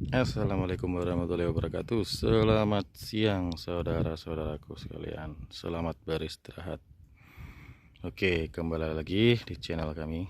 Assalamualaikum warahmatullahi wabarakatuh. Selamat siang saudara-saudaraku sekalian. Selamat beristirahat. Oke, kembali lagi di channel kami.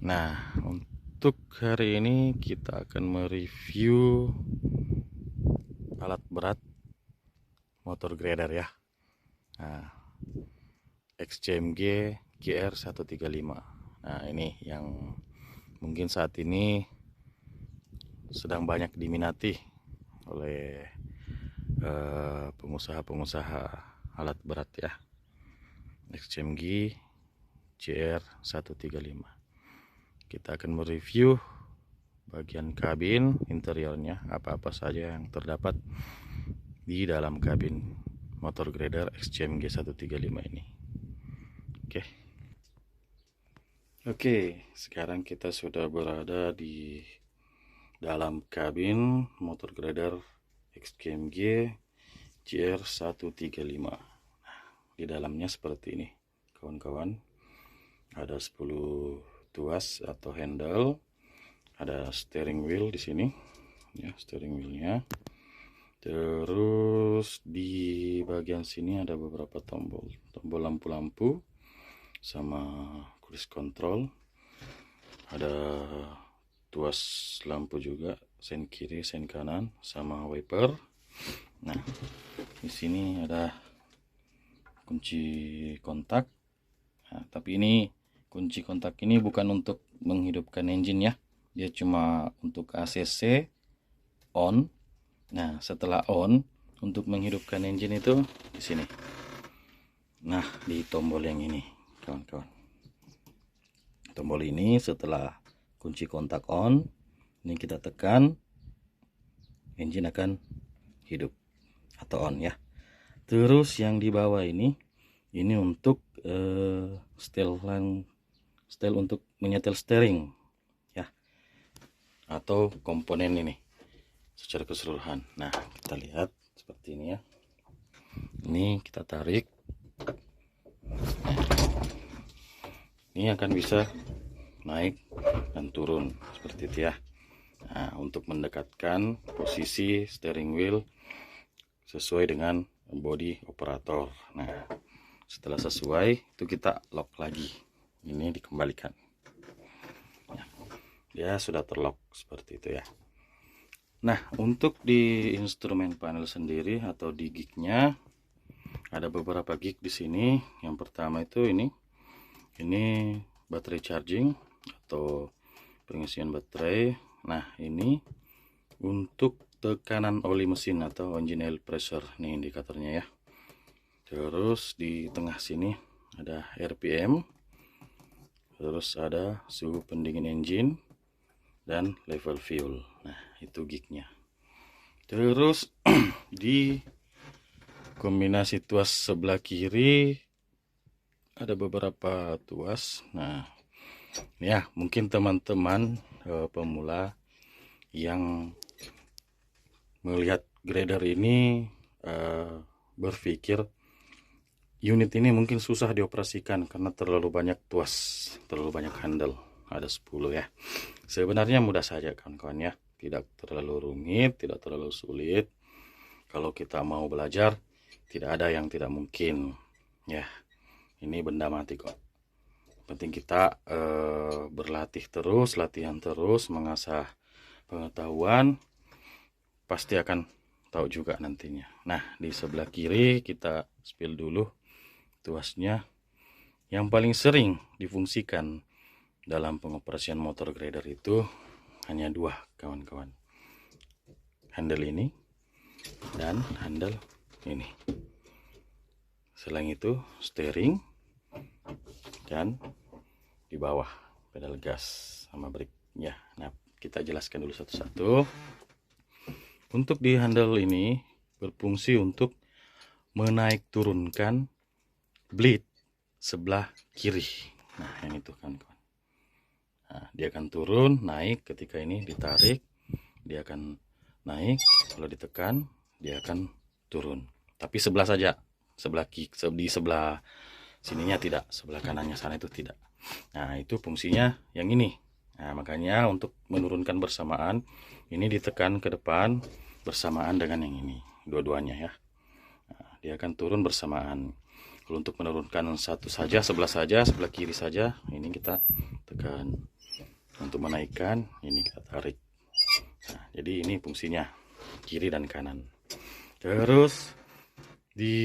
Nah, untuk hari ini kita akan mereview alat berat motor grader ya. Nah, XCMG GR 135. Nah, ini yang mungkin saat ini sedang banyak diminati oleh pengusaha-pengusaha alat berat ya. XCMG GR 135. Kita akan mereview bagian kabin interiornya, apa-apa saja yang terdapat di dalam kabin motor grader XCMG 135 ini. Oke, sekarang kita sudah berada di dalam kabin motor grader XCMG GR 135. Di dalamnya seperti ini, kawan-kawan. Ada 10 tuas atau handle, ada steering wheel di sini ya, steering wheelnya. Terus di bagian sini ada beberapa tombol lampu-lampu sama cruise control. Ada tuas lampu juga, sen kiri sen kanan sama wiper. Nah, di sini ada kunci kontak. Nah, tapi ini kunci kontak ini bukan untuk menghidupkan engine ya. Dia cuma untuk ACC on. Nah, setelah on, untuk menghidupkan engine itu di sini. Nah, di tombol yang ini, kawan-kawan. Tombol ini setelah kunci kontak on, ini kita tekan, engine akan hidup atau on ya. Terus yang di bawah ini untuk setel untuk menyetel steering ya, atau komponen ini secara keseluruhan. Nah, kita lihat seperti ini ya. Ini kita tarik. Ini akan bisa naik dan turun seperti itu ya. Nah, untuk mendekatkan posisi steering wheel sesuai dengan body operator. Nah, setelah sesuai itu kita lock lagi. Ini dikembalikan. Ya, sudah terlock seperti itu ya. Nah, untuk di instrumen panel sendiri atau di gignya ada beberapa gig di sini. Yang pertama itu ini baterai charging atau pengisian baterai. Nah, ini untuk tekanan oli mesin atau engine oil pressure, nih indikatornya ya. Terus di tengah sini ada RPM, terus ada suhu pendingin engine dan level fuel. Nah, itu gignya. Terus di kombinasi tuas sebelah kiri ada beberapa tuas. Nah, ya mungkin teman-teman pemula yang melihat grader ini berpikir unit ini mungkin susah dioperasikan karena terlalu banyak tuas, terlalu banyak handle, ada 10 ya. Sebenarnya mudah saja kawan-kawan ya, tidak terlalu rumit, tidak terlalu sulit. Kalau kita mau belajar, tidak ada yang tidak mungkin ya. Ini benda mati kok. Penting kita berlatih terus, latihan terus, mengasah pengetahuan, pasti akan tahu juga nantinya. Nah, di sebelah kiri kita spill dulu tuasnya. Yang paling sering difungsikan dalam pengoperasian motor grader itu hanya dua, kawan-kawan. Handle ini dan handle ini. Selain itu steering dan di bawah pedal gas sama brake ya. Nah, kita jelaskan dulu satu-satu. Untuk di handle ini berfungsi untuk menaik turunkan bleed sebelah kiri. Nah, yang itu kan. Nah, dia akan turun, naik ketika ini ditarik, dia akan naik, kalau ditekan dia akan turun. Tapi sebelah saja, sebelah di sebelah sininya tidak, sebelah kanannya sana itu tidak. Nah, itu fungsinya yang ini. Nah, makanya untuk menurunkan bersamaan, ini ditekan ke depan bersamaan dengan yang ini, dua-duanya ya. Nah, dia akan turun bersamaan. Kalau untuk menurunkan satu saja, sebelah kiri saja, ini kita tekan. Untuk menaikkan, ini kita tarik. Nah, jadi ini fungsinya, kiri dan kanan. Terus di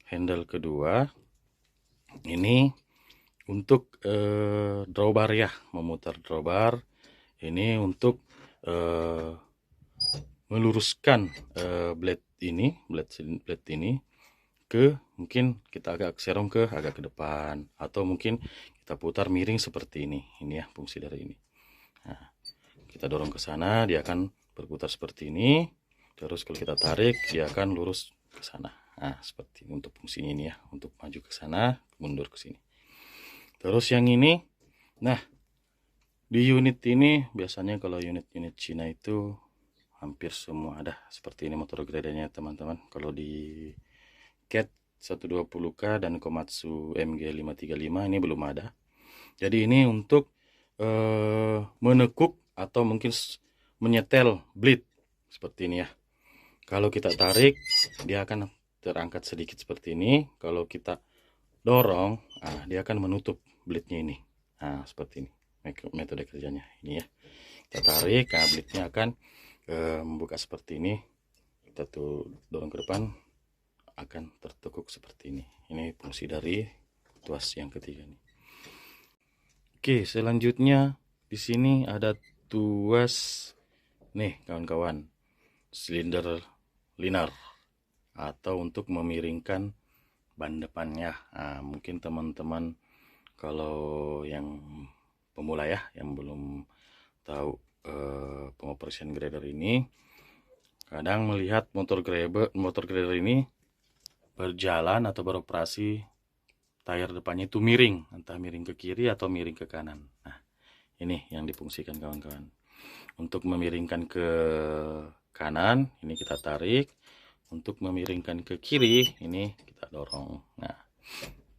handle kedua, ini untuk drawbar ya, memutar drawbar. Ini untuk meluruskan blade ini ke, mungkin kita agak serong agak ke depan, atau mungkin kita putar miring seperti ini ya fungsi dari ini. Nah, kita dorong ke sana, dia akan berputar seperti ini. Terus kalau kita tarik, dia akan lurus ke sana. Nah, seperti untuk fungsinya ini ya, untuk maju ke sana, mundur ke sini. Terus yang ini, nah di unit ini biasanya kalau unit-unit Cina itu hampir semua ada seperti ini motor gradernya teman-teman. Kalau di CAT 120K dan Komatsu MG535 ini belum ada. Jadi ini untuk menekuk atau mungkin menyetel bleed seperti ini ya. Kalau kita tarik, dia akan terangkat sedikit seperti ini. Kalau kita dorong, dia akan menutup bleednya ini. Nah, seperti ini metode kerjanya ini ya. Kita tarik, bleednya akan membuka seperti ini. Kita tuh dorong ke depan, akan tertekuk seperti ini. Ini fungsi dari tuas yang ketiga nih. Oke, selanjutnya di sini ada tuas nih kawan-kawan, silinder linear atau untuk memiringkan ban depannya. Nah, mungkin teman-teman kalau yang pemula ya, yang belum tahu pengoperasian grader ini, kadang melihat motor grader ini berjalan atau beroperasi, tayar depannya itu miring, entah miring ke kiri atau miring ke kanan. Nah, ini yang difungsikan kawan-kawan. Untuk memiringkan ke kanan, ini kita tarik. Untuk memiringkan ke kiri, ini kita dorong. Nah,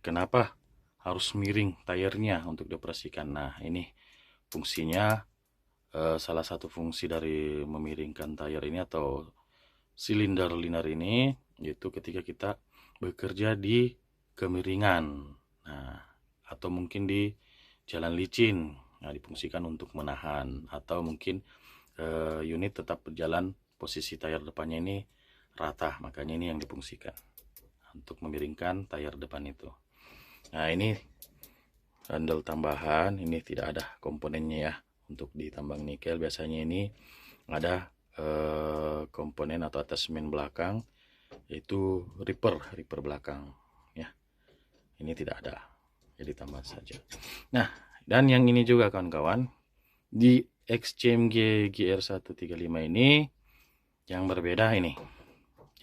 kenapa harus miring tayarnya untuk dioperasikan? Nah, ini fungsinya, salah satu fungsi dari memiringkan tayar ini atau silinder linear ini, yaitu ketika kita bekerja di kemiringan, nah, atau mungkin di jalan licin, nah, difungsikan untuk menahan, atau mungkin unit tetap berjalan, posisi tayar depannya ini rata, makanya ini yang difungsikan untuk memiringkan tayar depan itu. Nah, ini handle tambahan, ini tidak ada komponennya ya. Untuk di tambang nikel biasanya ini ada komponen atau attachment belakang, yaitu ripper belakang ya. Ini tidak ada, jadi tambah saja. Nah, dan yang ini juga kawan-kawan, di XCMG GR135 ini yang berbeda ini.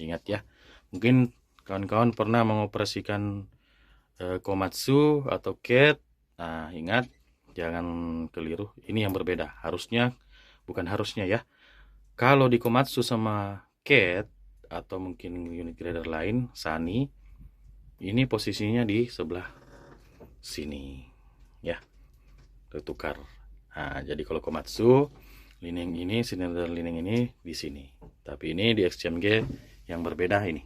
Ingat ya, mungkin kawan-kawan pernah mengoperasikan Komatsu atau CAT. Nah, ingat jangan keliru, ini yang berbeda. Bukan harusnya ya. Kalau di Komatsu sama CAT atau mungkin unit grader lain, Sani, ini posisinya di sebelah sini ya, tertukar. Nah, jadi kalau Komatsu lining ini, silinder lining ini di sini, tapi ini di XCMG yang berbeda ini.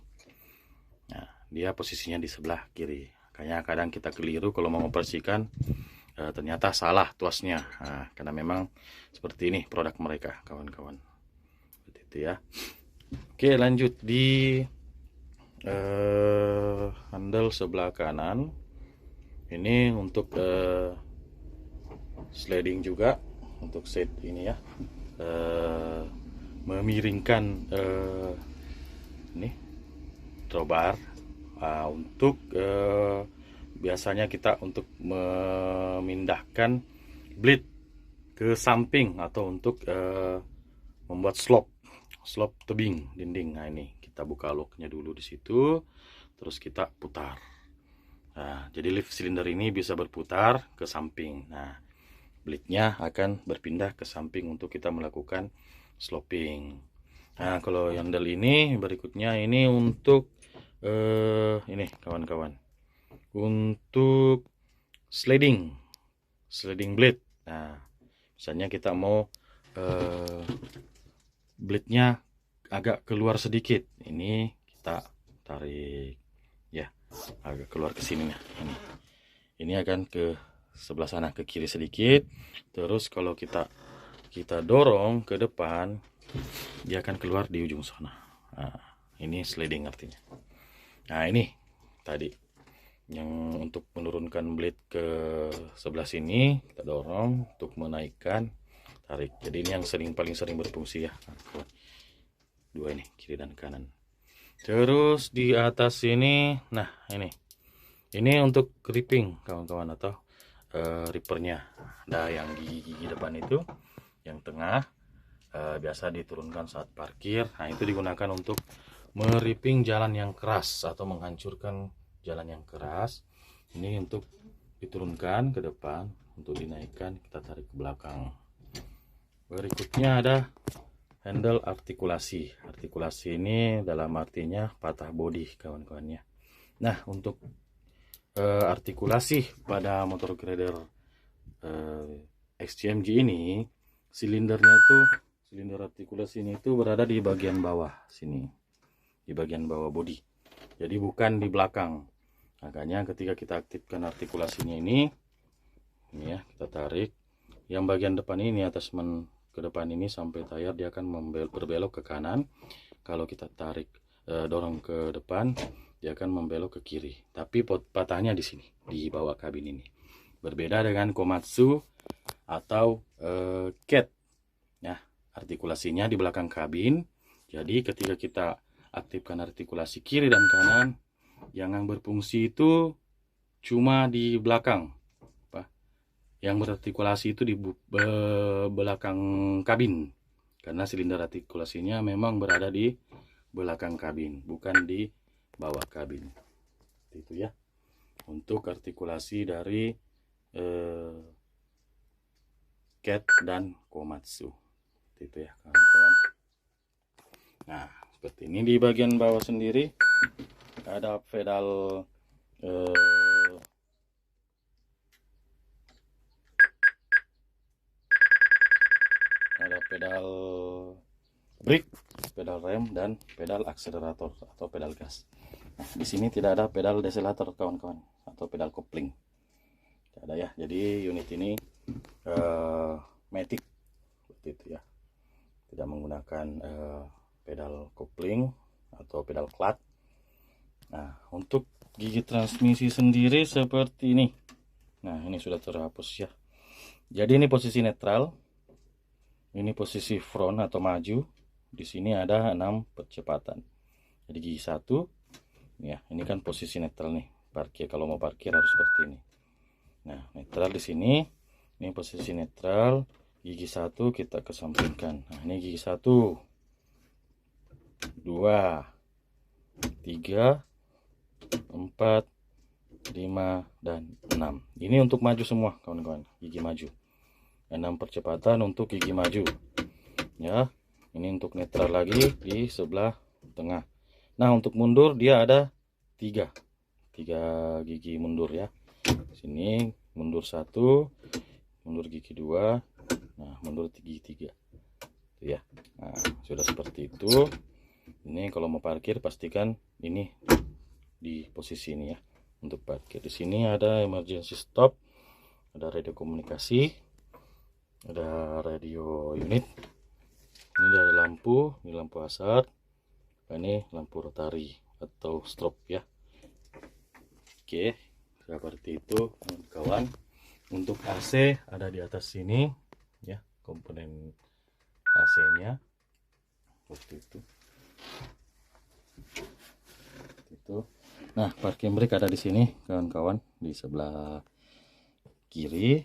Nah, dia posisinya di sebelah kiri. Makanya kadang kita keliru kalau mengoperasikan, ternyata salah tuasnya. Nah, karena memang seperti ini produk mereka, kawan-kawan. Seperti itu ya. Oke, lanjut di handle sebelah kanan. Ini untuk sliding juga, untuk set ini ya, memiringkan ini drawbar. Untuk biasanya kita untuk memindahkan bleed ke samping atau untuk membuat slope tebing dinding. Nah, ini kita buka locknya dulu di situ, terus kita putar. Nah, jadi lift silinder ini bisa berputar ke samping. Nah, bleednya akan berpindah ke samping untuk kita melakukan sloping. Nah, kalau handle ini berikutnya ini untuk ini kawan-kawan, untuk sliding blade. Nah, misalnya kita mau blade-nya agak keluar sedikit, ini kita tarik ya, agak keluar ke sini. Nah, ini akan ke sebelah sana, ke kiri sedikit. Terus kalau kita dorong ke depan, dia akan keluar di ujung sana. Nah, ini sliding artinya. Nah, ini tadi yang untuk menurunkan blade ke sebelah sini, kita dorong. Untuk menaikkan, tarik. Jadi ini yang paling sering berfungsi ya, dua ini, kiri dan kanan. Terus di atas sini, nah ini untuk gripping kawan-kawan, atau rippernya. Ada yang gigi depan itu, yang tengah biasa diturunkan saat parkir. Nah, itu digunakan untuk meripping jalan yang keras atau menghancurkan jalan yang keras. Ini untuk diturunkan ke depan, untuk dinaikkan kita tarik ke belakang. Berikutnya ada handle artikulasi. Artikulasi ini dalam artinya patah bodi kawan-kawannya. Nah, untuk artikulasi pada motor grader XCMG ini, silindernya itu, silinder artikulasi ini itu berada di bagian bawah sini, di bagian bawah bodi, jadi bukan di belakang. Makanya ketika kita aktifkan artikulasinya ini ya, kita tarik yang bagian depan ini, attachment ke depan ini sampai tayar, dia akan berbelok ke kanan. Kalau kita tarik dorong ke depan, dia akan membelok ke kiri. Tapi patahnya di sini, di bawah kabin ini. Berbeda dengan Komatsu atau CAT. Nah, artikulasinya di belakang kabin. Jadi ketika kita aktifkan artikulasi kiri dan kanan, yang berfungsi itu cuma di belakang. Yang berartikulasi itu di belakang kabin. Karena silinder artikulasinya memang berada di belakang kabin, bukan di bawah kabin. Itu ya, untuk artikulasi dari CAT dan Komatsu. Itu ya kawan-kawan. Nah, seperti ini. Di bagian bawah sendiri ada pedal pedal brake, pedal rem, dan pedal akselerator atau pedal gas. Nah, di sini tidak ada pedal deselerator kawan-kawan, atau pedal kopling. Tidak ada ya. Jadi unit ini matic seperti itu ya. Tidak menggunakan pedal kopling atau pedal clutch. Nah, untuk gigi transmisi sendiri seperti ini. Nah, ini sudah terhapus ya. Jadi ini posisi netral. Ini posisi front atau maju. Di sini ada 6 percepatan. Jadi gigi 1 ya, ini kan posisi netral nih. Parkir, kalau mau parkir harus seperti ini. Nah, netral di sini. Ini posisi netral. Gigi 1 kita kesampingkan. Nah, ini gigi 1, 2, 3, 4, 5, dan 6. Ini untuk maju semua kawan-kawan, gigi maju. 6 percepatan untuk gigi maju ya. Ini untuk netral lagi di sebelah tengah. Nah, untuk mundur dia ada 3 gigi mundur ya. Sini mundur 1, mundur gigi 2, nah mundur gigi 3 ya. Nah, sudah seperti itu. Ini kalau mau parkir pastikan ini di posisi ini ya, untuk parkir. Di sini ada emergency stop, ada radio komunikasi, ada radio unit. Ini ada lampu, ini lampu hazard, ini lampu rotari atau strobe ya. Oke, seperti itu kawan. Untuk AC ada di atas sini ya, komponen AC-nya seperti itu. Nah, parking brake ada di sini kawan-kawan, di sebelah kiri.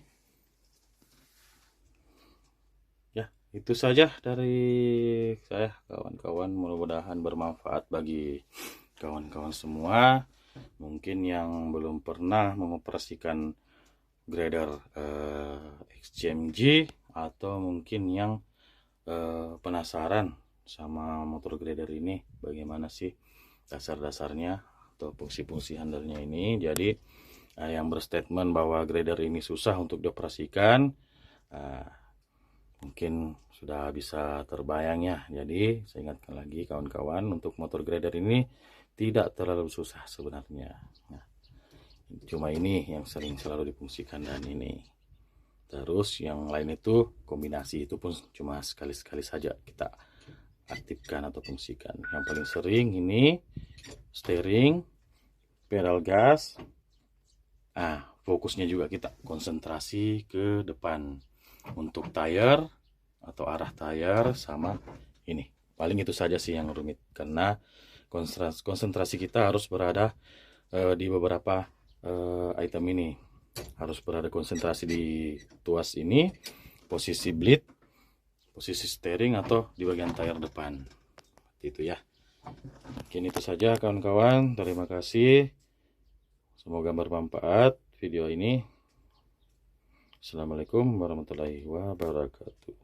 Ya, itu saja dari saya kawan-kawan. Mudah-mudahan bermanfaat bagi kawan-kawan semua. Mungkin yang belum pernah mengoperasikan grader XCMG, atau mungkin yang penasaran sama motor grader ini, bagaimana sih dasar-dasarnya atau fungsi-fungsi handlenya ini. Jadi yang berstatement bahwa grader ini susah untuk dioperasikan, Nah, mungkin sudah bisa terbayang ya. Jadi saya ingatkan lagi kawan-kawan, untuk motor grader ini tidak terlalu susah sebenarnya. Nah, cuma ini yang sering selalu difungsikan dan ini. Terus yang lain itu kombinasi, itu pun cuma sekali-sekali saja kita aktifkan atau fungsikan. Yang paling sering ini steering, pedal gas. Fokusnya juga kita konsentrasi ke depan. Untuk tire atau arah tire sama ini. Paling itu saja sih yang rumit, karena konsentrasi kita harus berada di beberapa item ini. Harus berada konsentrasi di tuas ini, posisi bleed, posisi steering, atau di bagian tire depan. Itu ya. Mungkin itu saja kawan-kawan. Terima kasih. Semoga bermanfaat video ini. Assalamualaikum warahmatullahi wabarakatuh.